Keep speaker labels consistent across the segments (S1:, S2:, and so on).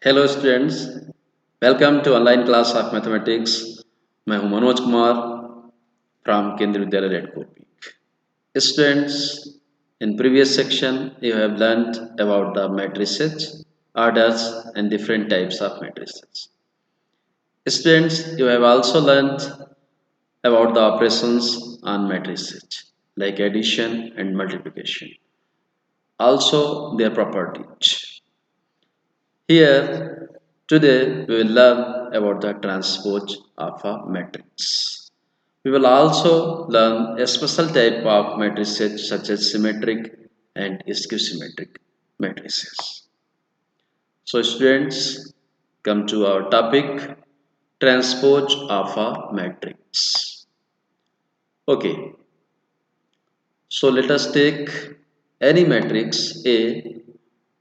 S1: Hello students, welcome to online class of mathematics. मैं हूं Manoj Kumar from Kendriya Vidyalaya Redcoat. Students, in previous section you have learned about the matrices, orders and different types of matrices. Students, you have also learned about the operations on matrices like addition and multiplication, also their properties. Here, today we will learn about the transpose of a matrix. We will also learn a special type of matrices such as symmetric and skew-symmetric matrices. So students, come to our topic, transpose of a matrix. Okay, so let us take any matrix A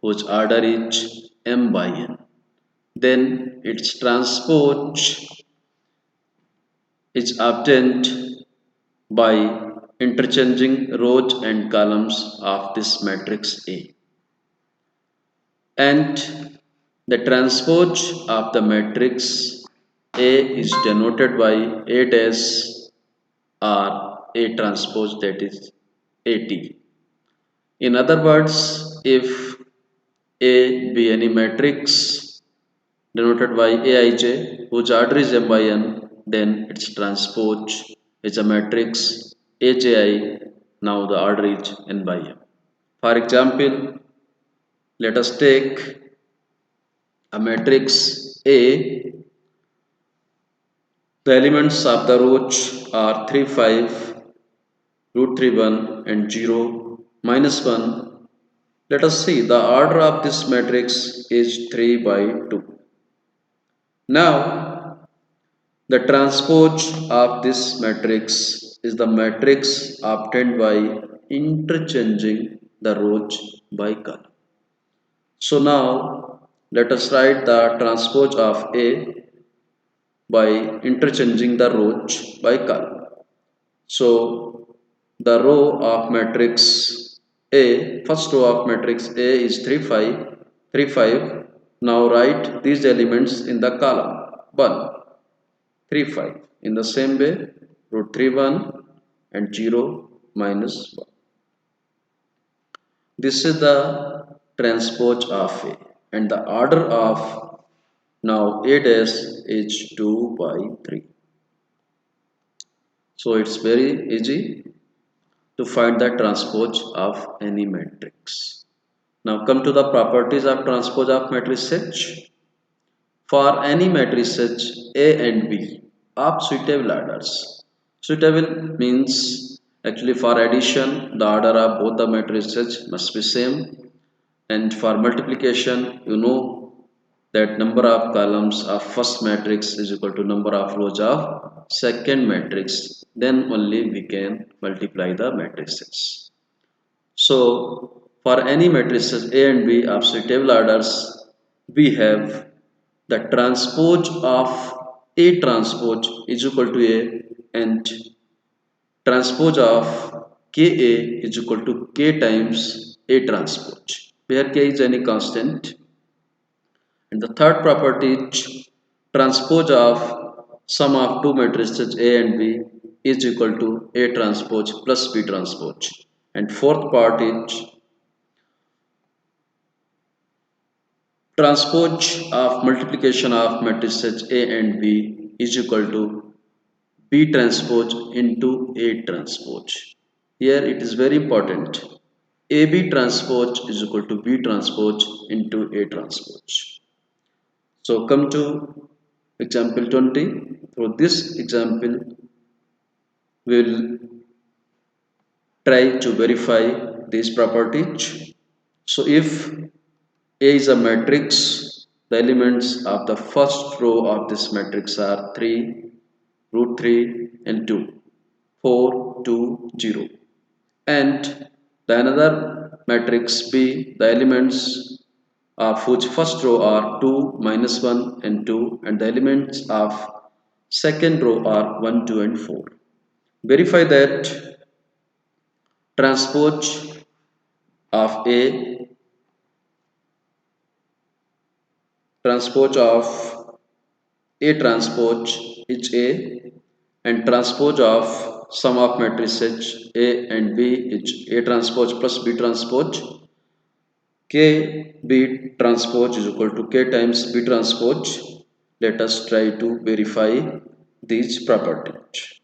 S1: whose order is m by n. Then its transpose is obtained by interchanging rows and columns of this matrix A. And the transpose of the matrix A is denoted by A dash or A transpose, that is AT. In other words, if A be any matrix denoted by Aij whose order is m by n, then its transpose is a matrix Aji. Now the order is n by m. For example, let us take a matrix A. The elements of the rows are 3, 5, root 3, 1 and 0, minus 1. Let us see the order of this matrix is 3 by 2. Now the transpose of this matrix is the matrix obtained by interchanging the rows by column. So now let us write the transpose of A by interchanging the rows by column. So the row of matrix A, first row of matrix A is 3, 5, 3, 5. Now write these elements in the column 1, 3, 5. In the same way, root 3, 1 and 0, minus 1. This is the transpose of A, and the order of now A dash is 2 by 3. So it's very easy to find the transpose of any matrix. Now come to the properties of transpose of matrices. For any matrices A and B of suitable orders. Suitable means actually for addition the order of both the matrices must be same, and for multiplication you know that number of columns of first matrix is equal to number of rows of second matrix, then only we can multiply the matrices. So for any matrices A and B of suitable orders, we have the transpose of A transpose is equal to A, and transpose of Ka is equal to K times A transpose, where K is any constant. And the third property is transpose of sum of two matrices A and B is equal to A transpose plus B transpose. And fourth part is transpose of multiplication of matrices A and B is equal to B transpose into A transpose. Here it is very important. AB transpose is equal to B transpose into A transpose. So come to example 20. For this example, we will try to verify these properties. So if A is a matrix, the elements of the first row of this matrix are 3, root 3 and 2, 4, 2, 0. And the another matrix B, the elements of whose first row are 2, minus 1 and 2, and the elements of second row are 1, 2 and 4. Verify that transpose of A transpose of A transpose is A, and transpose of sum of matrices A and B is A transpose plus B transpose. K B transpose is equal to K times B transpose. Let us try to verify these properties.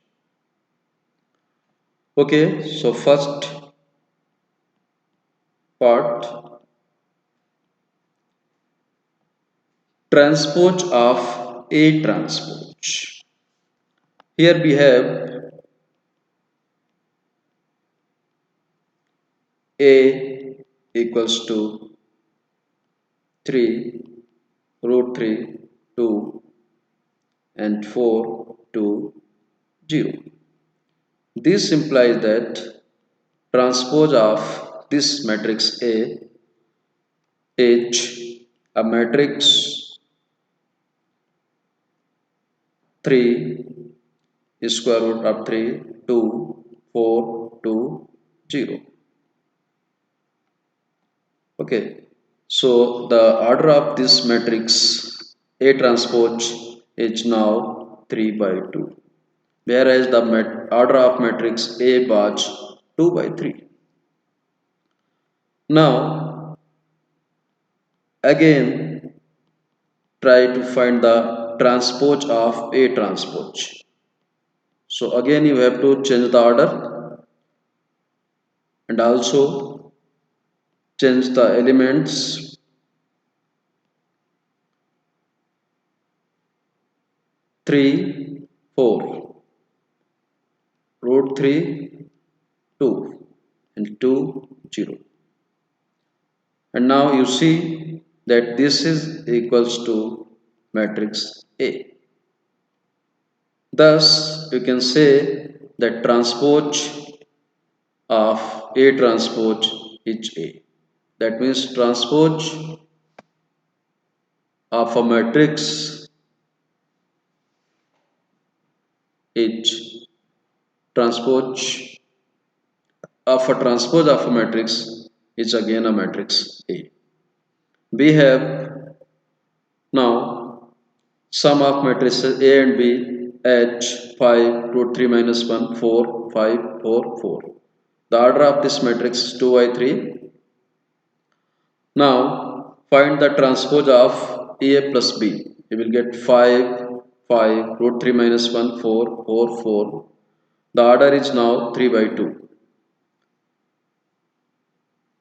S1: Okay, so first part, transpose of A transpose. Here we have A equals to 3 root 3 2 and 4 to 0. This implies that transpose of this matrix A is a matrix 3 square root of 3 2 4 to 0. Okay, so the order of this matrix A transpose is now 3 by 2, whereas the order of matrix A was 2 by 3. Now again try to find the transpose of A transpose. So again you have to change the order and also change the elements. 3 4 root 3 2 and 2 0, and now you see that this is equals to matrix A. Thus you can say that transpose of A transpose is A. That means transpose of a matrix is transpose of a transpose of a matrix is again a matrix A. We have now sum of matrices A and B H 5 root 3 minus 1 4 5 4 4. The order of this matrix is 2 by 3. Now find the transpose of A plus B. You will get 5 5 root 3 minus 1 4 4 4. The order is now 3 by 2.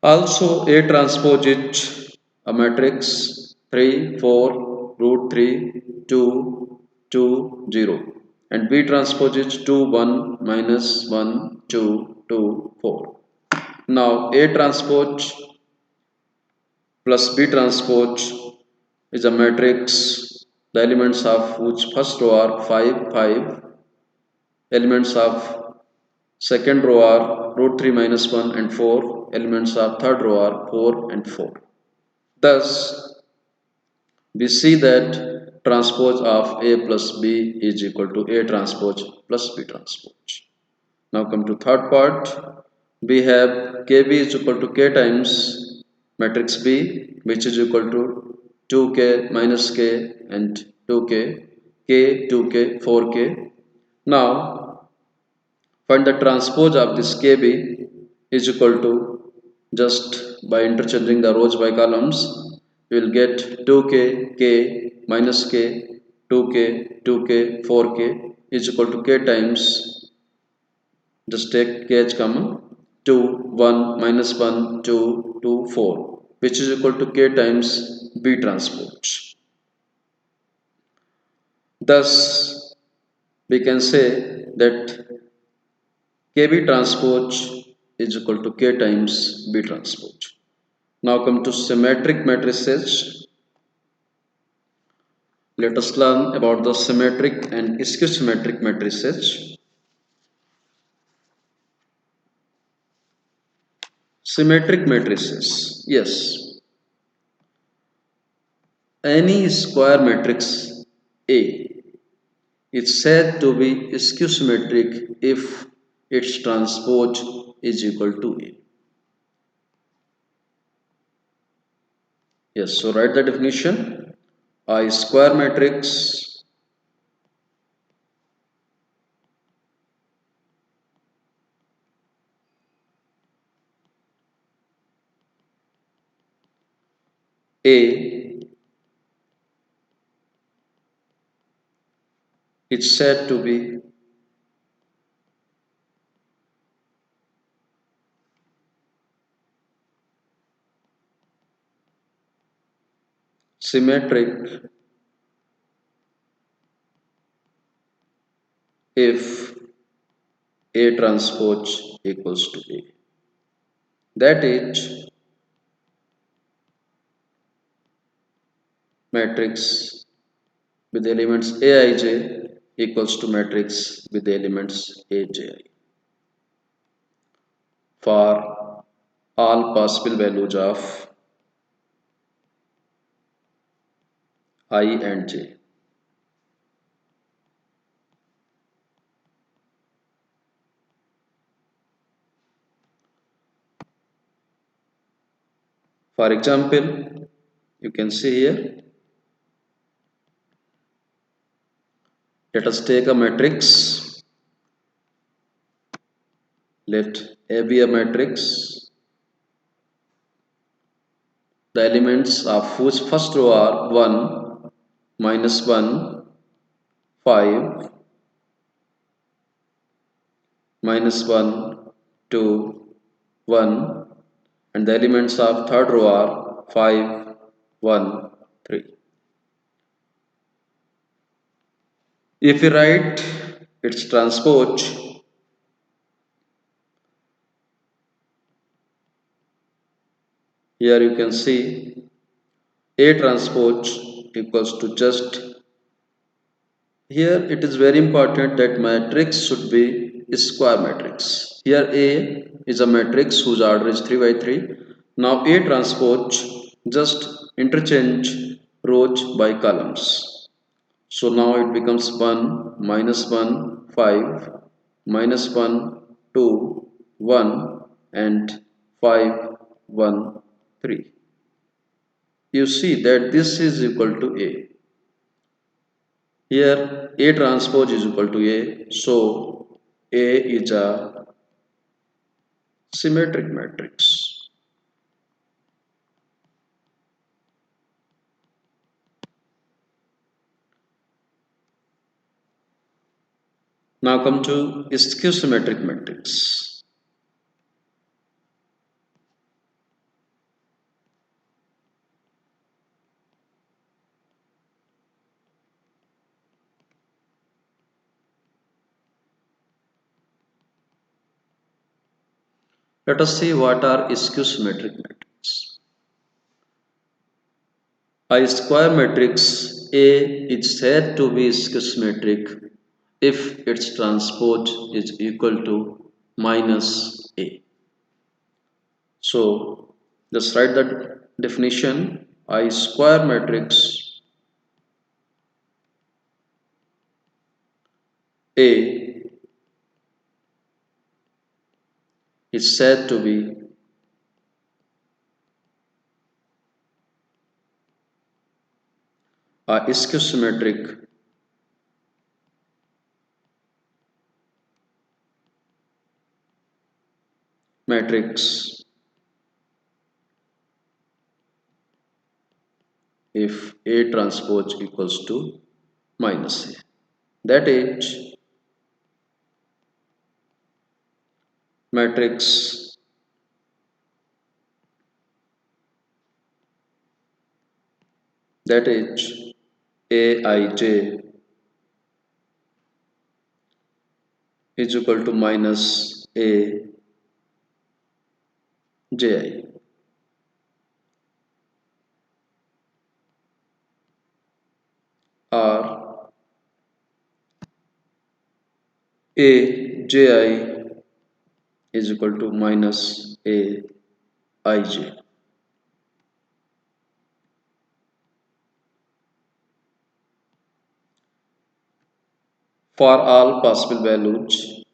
S1: Also A transpose is a matrix 3 4 root 3 2 2 0, and B transpose is 2 1 minus 1 2 2 4. Now A transpose plus B transpose is a matrix, the elements of whose first row are 5 5, elements of second row are root 3 minus 1 and 4, elements of third row are 4 and 4. Thus we see that transpose of A plus B is equal to A transpose plus B transpose. Now come to third part. We have KB is equal to K times matrix B, which is equal to 2K minus K and 2K, K, 2K, 4K. Now find the transpose of this KB is equal to, just by interchanging the rows by columns, we will get 2K, K minus K, 2K, 2K, 4K is equal to K times, just take K common, 2, 1, minus 1, 2, 2, 4, which is equal to K times B transpose. Thus, we can say that KB transpose is equal to K times B transpose. Now come to symmetric matrices. Let us learn about the symmetric and symmetric matrices. Symmetric matrices. Yes. Any square matrix A is said to be symmetric if its transpose is equal to A. Yes, so write the definition. I square matrix A is said to be symmetric if A transpose equals to A. That is, matrix with the elements Aij equals to matrix with the elements Aji for all possible values of I and j. For example, you can see here, let us take a matrix. Let A be a matrix. The elements of whose first row are 1, minus 1, 5, minus 1, 2, 1, and the elements of third row are 5, 1, 3. If we write its transpose, here you can see A transpose equals to just, here it is very important that matrix should be a square matrix. Here A is a matrix whose order is 3 by 3. Now A transpose just interchange rows by columns. So now it becomes 1, minus 1, 5, minus 1, 2, 1 and 5, 1, 3. You see that this is equal to A. Here A transpose is equal to A. So A is a symmetric matrix. Now come to skew symmetric matrix. Let us see what are skew symmetric matrices. A square matrix A is said to be symmetric if its transpose is equal to minus A. So just write the definition. A square matrix A is said to be a symmetric matrix if A transpose equals to minus A. That is, matrix that is Aij is equal to minus A Ji, or Ji is equal to minus Aij. For all possible values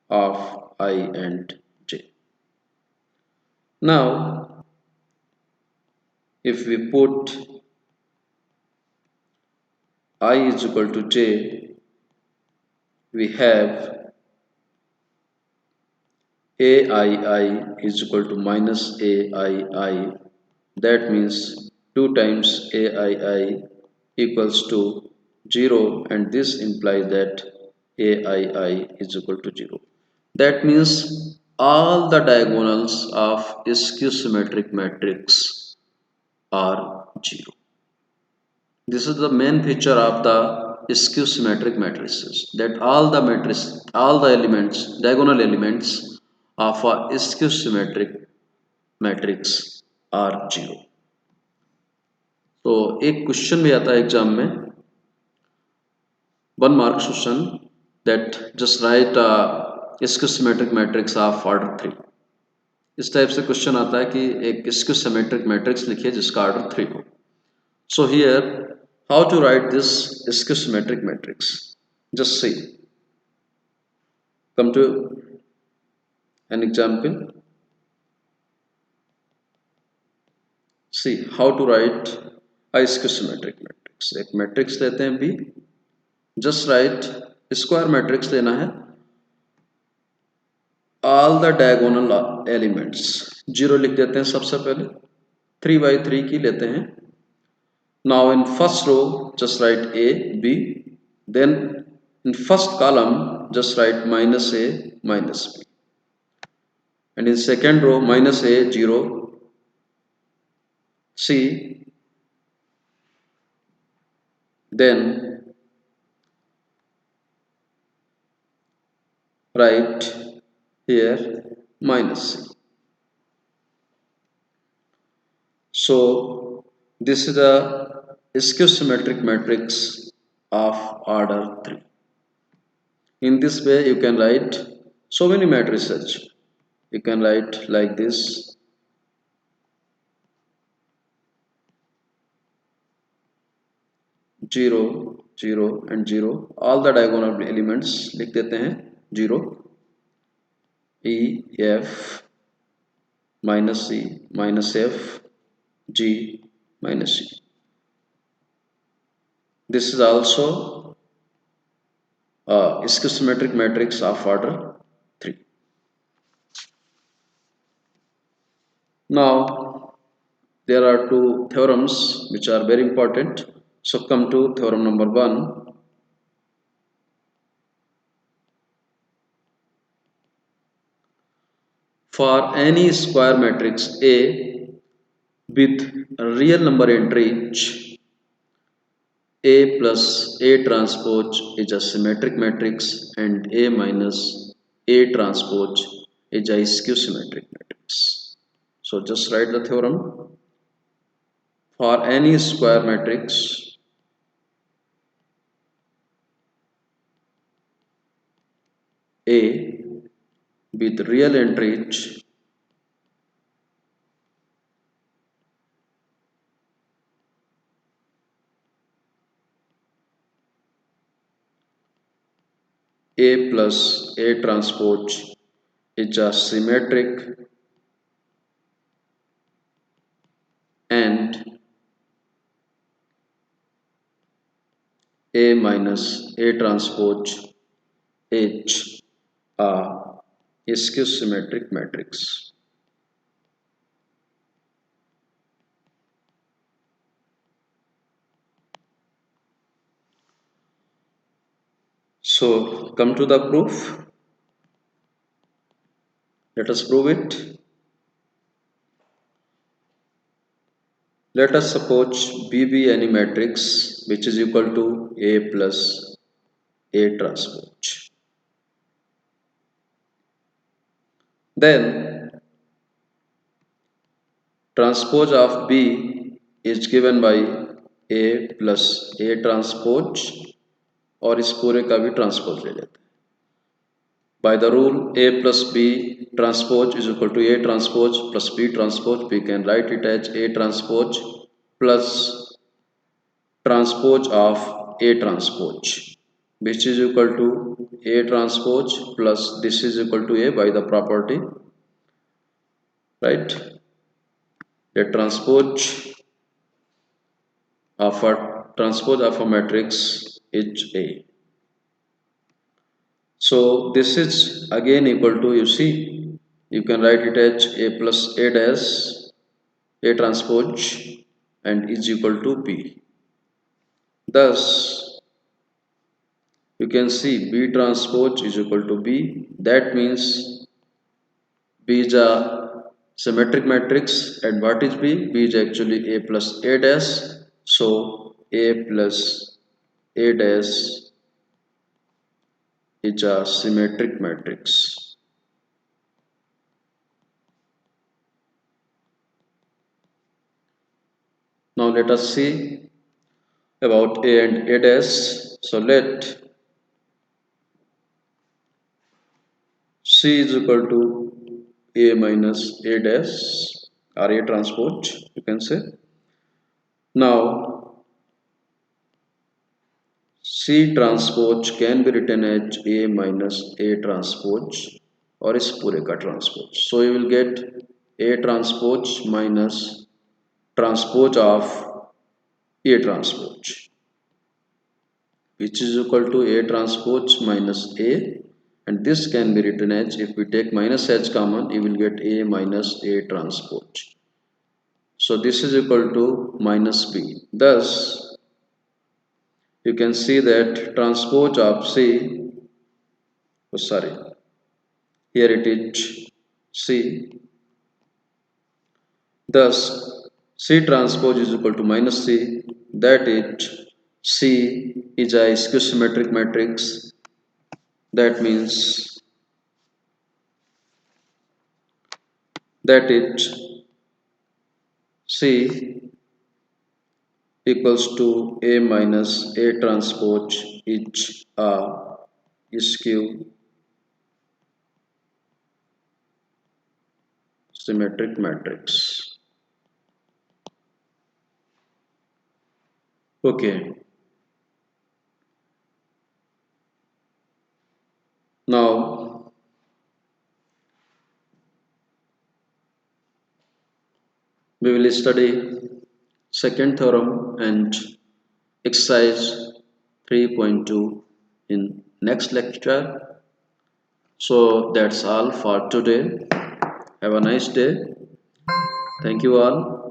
S1: of I and j. Now if we put I is equal to j, we have aii is equal to minus aii. That means 2 times aii equals to 0, and this implies that aii is equal to 0. That means all the diagonals of skew symmetric matrix are 0. This is the main feature of the skew symmetric matrices, that all the elements, diagonal elements of a skew symmetric matrix are 0. तो एक question भी आता है exam में, 1 mark question, that just write a skew symmetric matrix of order 3. इस type से question आता है कि एक skew symmetric matrix लिखिए जिसका ऑर्डर 3 हो. So here, how to write this skew symmetric matrix? Just see. Come to an example. See how to write a skew symmetric matrix. एक मैट्रिक्स लेते हैं B. Just write square matrix लेना है. All the diagonal elements 0 लिख देते हैं सबसे पहले. 3 by 3 की लेते हैं. Now in first row just write A, B. Then in first column just write minus A, minus B. And in second row minus A, 0, C. Then write here minus C. So this is a skew symmetric matrix of order 3. In this way you can write so many matrices. You can write like this. 0, 0 and 0. All the diagonal elements लिख देते हैं 0. E, F, minus C, minus F, G, minus C. This is also a skew symmetric matrix of order 3. Now there are 2 theorems which are very important. So come to theorem number 1. For any square matrix A with real number entries, A plus A transpose is a symmetric matrix and A minus A transpose is a skew symmetric matrix. So just write the theorem. For any square matrix A with real entries, A plus A transpose is a symmetric and A minus A transpose H a skew symmetric matrix. So come to the proof. Let us prove it. Let us suppose B be any matrix which is equal to A plus A transpose. Then transpose of B is given by A plus A transpose, और इस पूरे का भी transpose ले लेते हैं. By the rule A plus B transpose is equal to A transpose plus B transpose, we can write it as A transpose plus transpose of A transpose, which is equal to A transpose plus this is equal to A by the property right? The transpose of a matrix is A. So this is again equal to, you see, you can write it as A plus A dash A transpose and is equal to B. Thus, you can see B transpose is equal to B. That means B is a symmetric matrix, and what is B? B is actually A plus A dash. So A plus A dash is a symmetric matrix. Now let us see about A and A dash. So let C is equal to A minus A dash or A transpose, you can say. Now C transpose can be written as A minus A transpose or is pure ka transpose. So you will get A transpose minus transpose of A transpose, which is equal to A transpose minus A, and this can be written as, if we take minus H common, you will get A minus A transpose. So this is equal to minus B. Thus you can see that transpose of C, oh sorry, here it is C. Thus C transpose is equal to minus C. That is, C is a skew symmetric matrix. That means that is C equals to A minus A transpose is a skew symmetric matrix. Okay. Now we will study second theorem and exercise 3.2 in next lecture. So that's all for today. Have a nice day. Thank you all.